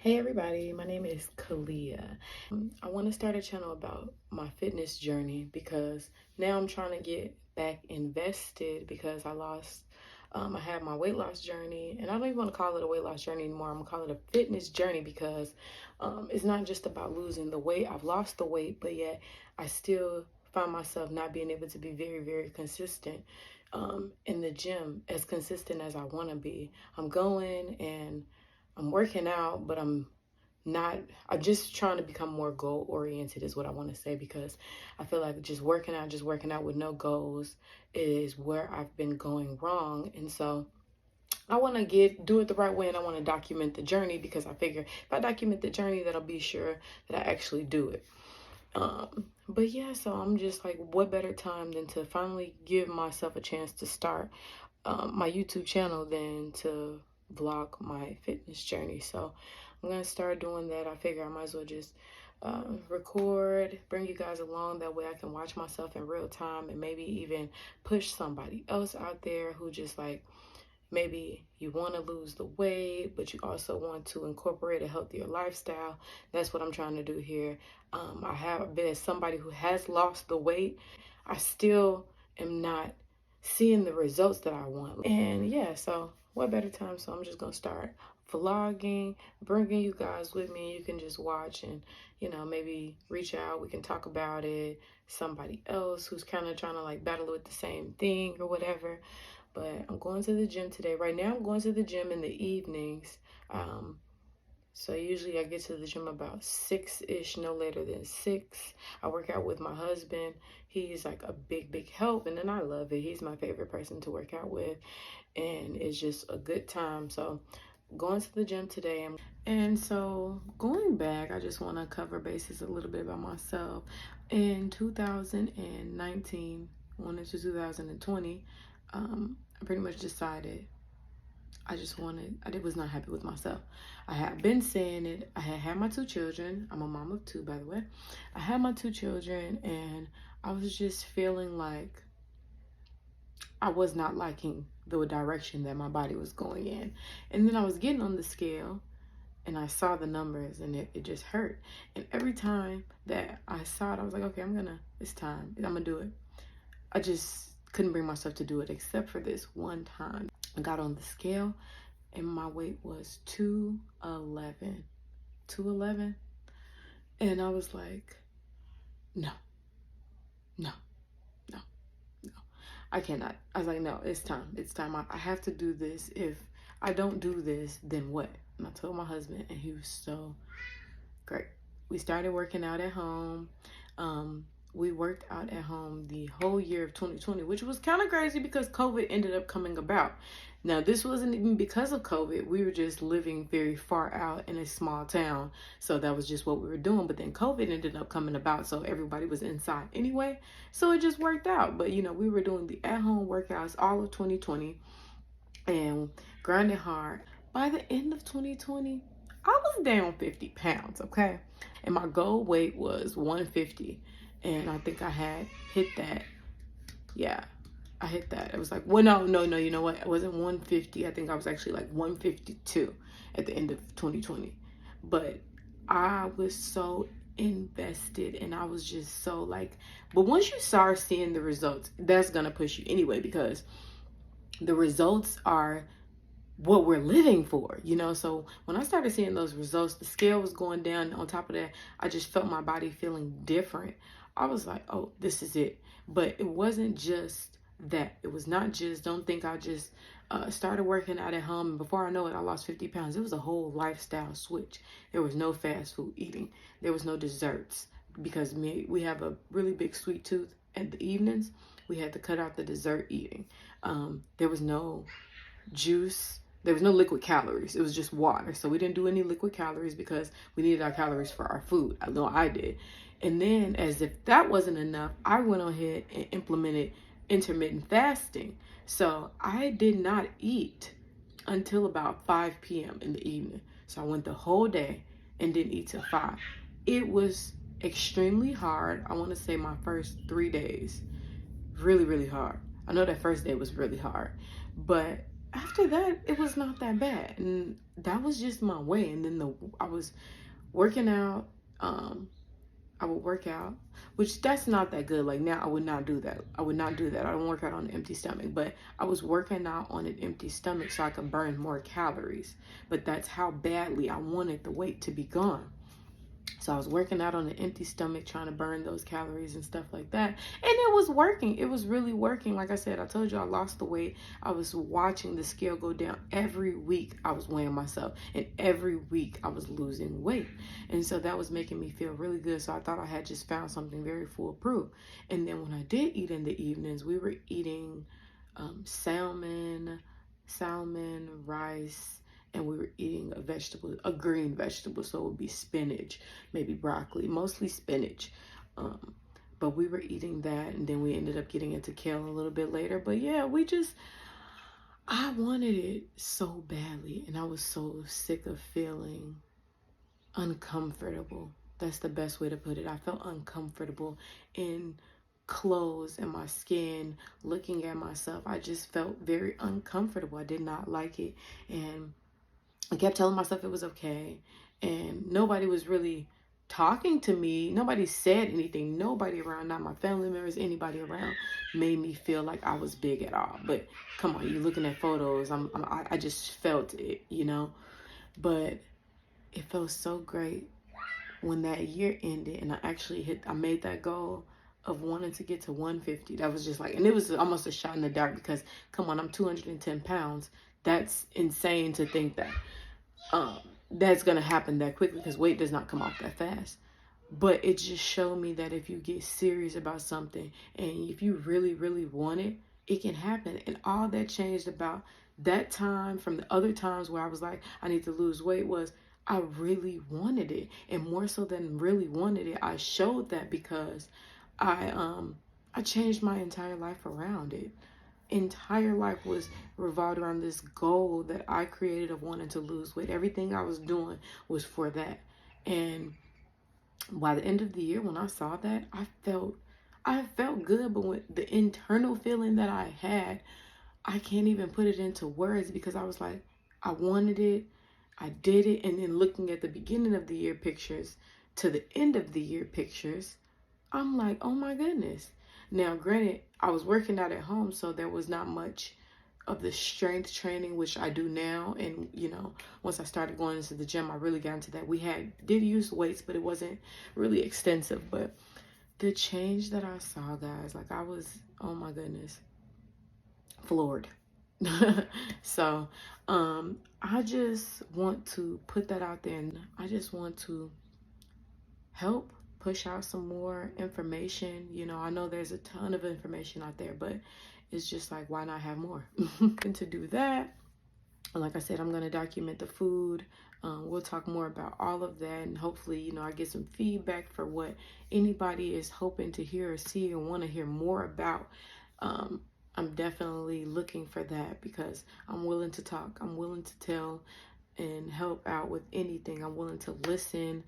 Hey everybody, my name is Kalia. I want to start a channel about my fitness journey because now I'm trying to get back invested because I had my weight loss journey, and I don't even want to call it a weight loss journey anymore. I'm gonna call it a fitness journey because it's not just about losing the weight. I've lost the weight, but yet I still find myself not being able to be very, very consistent in the gym, as consistent as I want to be. I'm going and I'm working out, but I'm just trying to become more goal oriented is what I want to say, because I feel like just working out with no goals is where I've been going wrong. And so I want to do it the right way, and I want to document the journey, because I figure if I document the journey, that I'll be sure that I actually do it. But yeah, so I'm just like, what better time than to finally give myself a chance to start my YouTube channel than to vlog my fitness journey. So I'm gonna start doing that. I figure I might as well just record, bring you guys along. That way I can watch myself in real time, and maybe even push somebody else out there who just like, maybe you want to lose the weight, but you also want to incorporate a healthier lifestyle. That's what I'm trying to do here. I have been somebody who has lost the weight. I still am not seeing the results that I want. And yeah, so what better time? So I'm just going to start vlogging, bringing you guys with me. You can just watch and, maybe reach out. We can talk about it. Somebody else who's kind of trying to like battle with the same thing or whatever. But I'm going to the gym today. Right now, I'm going to the gym in the evenings. So usually I get to the gym about 6-ish, no later than 6. I work out with my husband. He's like a big, big help. And then I love it. He's my favorite person to work out with. And it's just a good time. So going to the gym today. And so going back, I just want to cover bases a little bit about myself. In 2019, going into 2020, I pretty much decided I was not happy with myself. I had been saying it. I had my 2 children. I'm a mom of 2, by the way. I had my 2 children, and I was just feeling like I was not liking the direction that my body was going in. And then I was getting on the scale, and I saw the numbers, and it just hurt. And every time that I saw it, I was like, okay, it's time. I'm gonna do it. I just couldn't bring myself to do it, except for this one time. I got on the scale and my weight was 211. 211. And I was like, no, no, no, no. I cannot. I was like, no, it's time. It's time. I have to do this. If I don't do this, then what? And I told my husband, and he was so great. We started working out at home. We worked out at home the whole year of 2020, which was kind of crazy because COVID ended up coming about. Now, this wasn't even because of COVID. We were just living very far out in a small town. So that was just what we were doing. But then COVID ended up coming about. So everybody was inside anyway. So it just worked out. But, we were doing the at-home workouts all of 2020 and grinding hard. By the end of 2020, I was down 50 pounds, okay? And my goal weight was 150. And I think I had hit that. Yeah, I hit that. It was like, well, no, you know what? It wasn't 150. I think I was actually like 152 at the end of 2020. But I was so invested, and I was just so like, but once you start seeing the results, that's going to push you anyway, because the results are what we're living for, So when I started seeing those results, the scale was going down. On top of that, I just felt my body feeling different. I was like, oh, this is it. But it wasn't just that. It was not just, don't think I just started working out at home, and before I know it, I lost 50 pounds. It was a whole lifestyle switch. There was no fast food eating. There was no desserts, because we have a really big sweet tooth at the evenings. We had to cut out the dessert eating. There was no juice. There was no liquid calories. It was just water. So we didn't do any liquid calories because we needed our calories for our food. I know I did. And then, as if that wasn't enough, I went ahead and implemented intermittent fasting. So I did not eat until about 5 p.m. in the evening. So I went the whole day and didn't eat till 5. It was extremely hard. I want to say my first 3 days, really, really hard. I know that first day was really hard, but after that, it was not that bad. And that was just my way. And then I was working out. I would work out, which that's not that good. Like now, I would not do that. I would not do that. I don't work out on an empty stomach, but I was working out on an empty stomach so I could burn more calories. But that's how badly I wanted the weight to be gone. So I was working out on an empty stomach, trying to burn those calories and stuff like that. And it was working. It was really working. Like I said, I told you I lost the weight. I was watching the scale go down. Every week I was weighing myself. And every week I was losing weight. And so that was making me feel really good. So I thought I had just found something very foolproof. And then when I did eat in the evenings, we were eating salmon, rice, and we were eating a green vegetable, so it would be spinach, maybe broccoli, mostly spinach. But we were eating that, and then we ended up getting into kale a little bit later. But yeah, I wanted it so badly, and I was so sick of feeling uncomfortable. That's the best way to put it. I felt uncomfortable in clothes and my skin, looking at myself. I just felt very uncomfortable. I did not like it, and I kept telling myself it was okay, and nobody was really talking to me. Nobody said anything. Nobody around, not my family members, anybody around, made me feel like I was big at all. But come on, you're looking at photos. I just felt it, you know. But it felt so great when that year ended, and I made that goal of wanting to get to 150. That was just like, and it was almost a shot in the dark because, come on, I'm 210 pounds. That's insane to think that that's going to happen that quickly because weight does not come off that fast. But it just showed me that if you get serious about something and if you really, really want it, it can happen. And all that changed about that time from the other times where I was like, I need to lose weight was I really wanted it. And more so than really wanted it, I showed that because I changed my entire life around it. Entire life was revolved around this goal that I created of wanting to lose weight. Everything I was doing was for that. And by the end of the year, when I saw that, I felt good, but when the internal feeling that I had, I can't even put it into words because I was like, I wanted it, I did it, and then looking at the beginning of the year pictures to the end of the year pictures, I'm like, oh my goodness. Now, granted, I was working out at home, so there was not much of the strength training, which I do now. And, you know, once I started going into the gym, I really got into that. Did use weights, but it wasn't really extensive. But the change that I saw, guys, like I was, oh my goodness, floored. So, I just want to put that out there, and I just want to help push out some more information. You know, I know there's a ton of information out there, but it's just like, why not have more? And to do that, like I said, I'm going to document the food. We'll talk more about all of that, and hopefully, you know, I get some feedback for what anybody is hoping to hear or see and want to hear more about. I'm definitely looking for that because I'm willing to talk. I'm willing to tell and help out with anything. I'm willing to listen.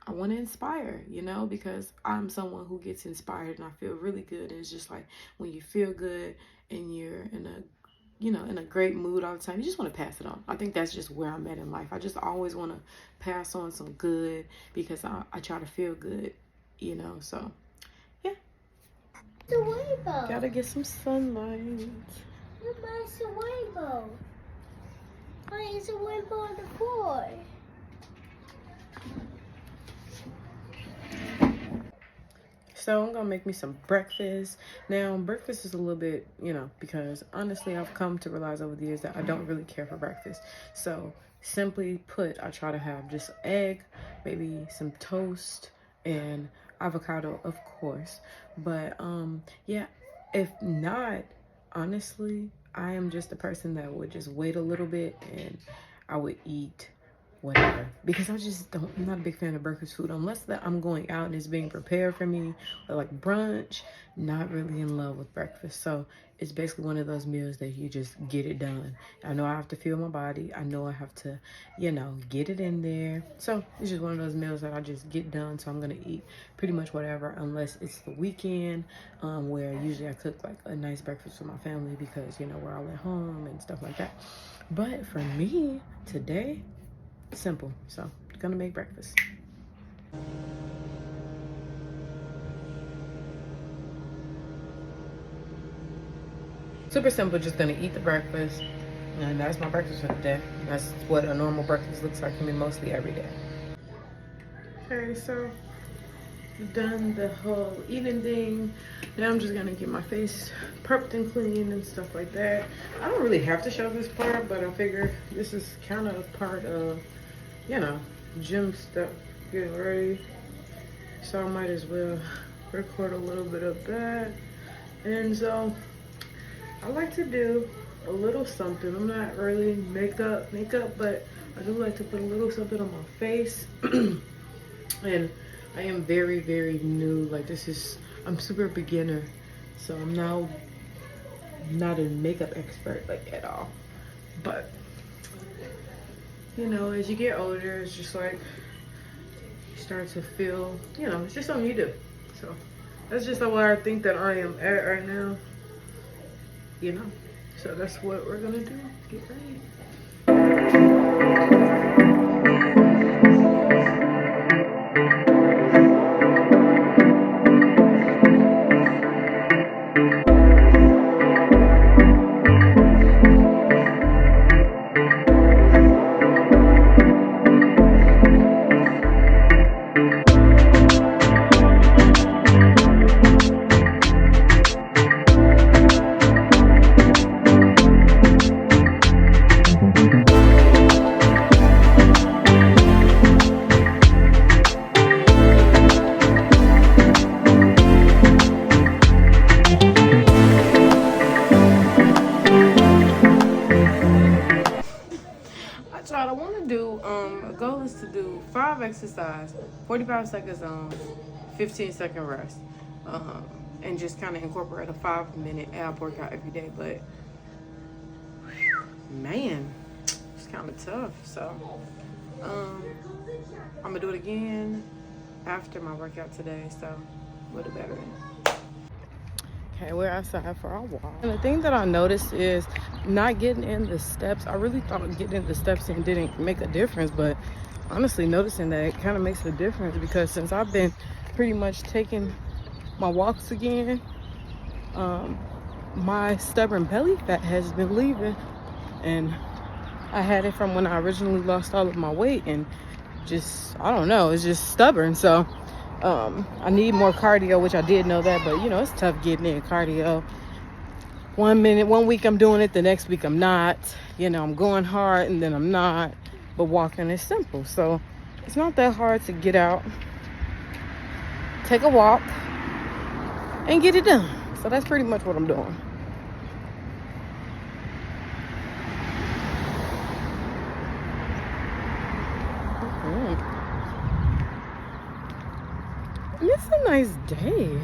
I want to inspire, you know, because I'm someone who gets inspired and I feel really good. And it's just like when you feel good and you're in a great mood all the time, you just want to pass it on. I think that's just where I'm at in life. I just always want to pass on some good because I try to feel good, you know, so yeah. The rainbow. Gotta get some sunlight. Where's the rainbow? Why is the rainbow on the floor? So I'm gonna make me some breakfast. Now, breakfast is a little bit, you know, because honestly, I've come to realize over the years that I don't really care for breakfast. So simply put, I try to have just egg, maybe some toast, and avocado, of course. But yeah, if not, honestly, I am just a person that would just wait a little bit and I would eat whatever. Because I'm not a big fan of breakfast food unless that I'm going out and it's being prepared for me, or like brunch. Not really in love with breakfast. So it's basically one of those meals that you just get it done. I know I have to feel my body. I know I have to, you know, get it in there. So it's just one of those meals that I just get done. So I'm gonna eat pretty much whatever, unless it's the weekend, where usually I cook like a nice breakfast for my family because, you know, we're all at home and stuff like that. But for me today, simple. So gonna make breakfast. Super simple, just gonna eat the breakfast. And that's my breakfast for the day. That's what a normal breakfast looks like for me mostly every day. Okay, so done the whole eating thing. Now I'm just gonna get my face prepped and clean and stuff like that. I don't really have to show this part, but I figure this is kind of part of, you know, gym stuff, getting ready. So I might as well record a little bit of that. And so I like to do a little something. I'm not really makeup, but I do like to put a little something on my face. And I am very, very new. Like I'm super beginner. So I'm now not a makeup expert like at all. But, you know, as you get older, it's just like, you start to feel, you know, it's just something you do. So that's just where I think that I am at right now. You know, so that's what we're gonna do. Get ready. I want to do, a goal is to do 5 exercise, 45 seconds on, 15-second rest, and just kind of incorporate a 5-minute ab workout every day. But man, it's kind of tough. So I'm gonna do it again after my workout today, so we'll do better. Okay, we're outside for our walk. And the thing that I noticed is not getting in the steps. I really thought getting in the steps in didn't make a difference, but honestly noticing that it kind of makes a difference, because since I've been pretty much taking my walks again, my stubborn belly fat has been leaving. And I had it from when I originally lost all of my weight, and just, I don't know, it's just stubborn. So I need more cardio, which I did know that, but you know, it's tough getting in cardio. 1 week I'm doing it, the next week I'm not. You know, I'm going hard and then I'm not. But walking is simple, so it's not that hard to get out, take a walk, and get it done. So that's pretty much what I'm doing. It's a nice day.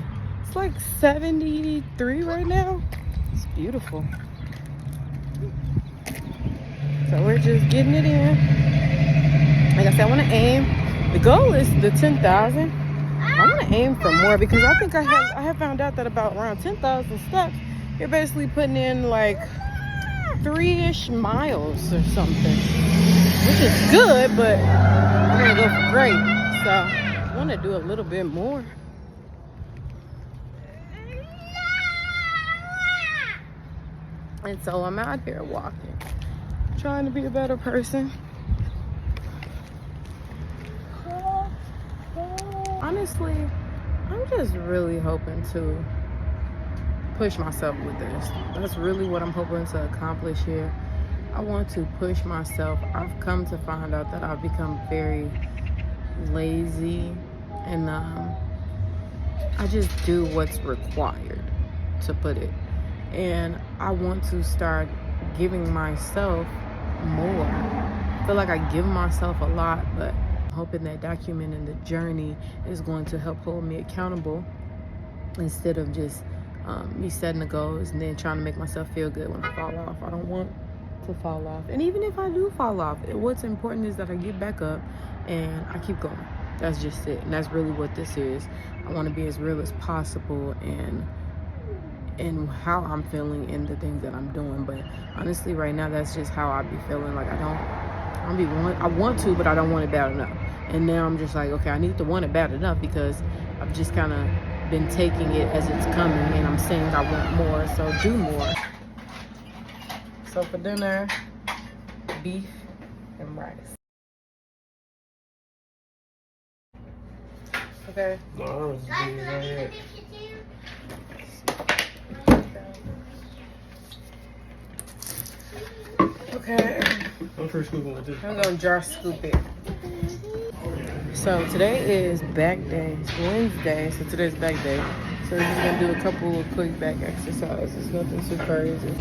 It's like 73 right now. It's beautiful. So we're just getting it in. Like I said, I want to aim. The goal is the 10,000. I want to aim for more, because I think I have found out that about around 10,000 steps, you're basically putting in like 3-ish miles or something, which is good, but I'm gonna go for great. So I want to do a little bit more. And so I'm out here walking, trying to be a better person. Honestly, I'm just really hoping to push myself with this. That's really what I'm hoping to accomplish here. I want to push myself. I've come to find out that I've become very lazy, and I just do what's required, to put it. And I want to start giving myself more. feel like I give myself a lot, but I'm hoping that documenting the journey is going to help hold me accountable instead of just me setting the goals and then trying to make myself feel good when I fall off. I don't want to fall off. And even if I do fall off, what's important is that I get back up and I keep going. That's just it. And that's really what this is. I want to be as real as possible and how I'm feeling and the things that I'm doing. But honestly, right now, that's just how I be feeling. Like I want to, but I don't want it bad enough. And now I'm just like, okay, I need to want it bad enough because I've just kind of been taking it as it's coming, and I'm saying I want more, so do more. So for dinner, beef and rice. Okay. No, I was just being right here. Okay. I'm first scooping with this. I'm gonna jar scoop it. So today is back day. It's Wednesday, so today's back day. So we're just gonna do a couple of quick back exercises. Nothing too crazy.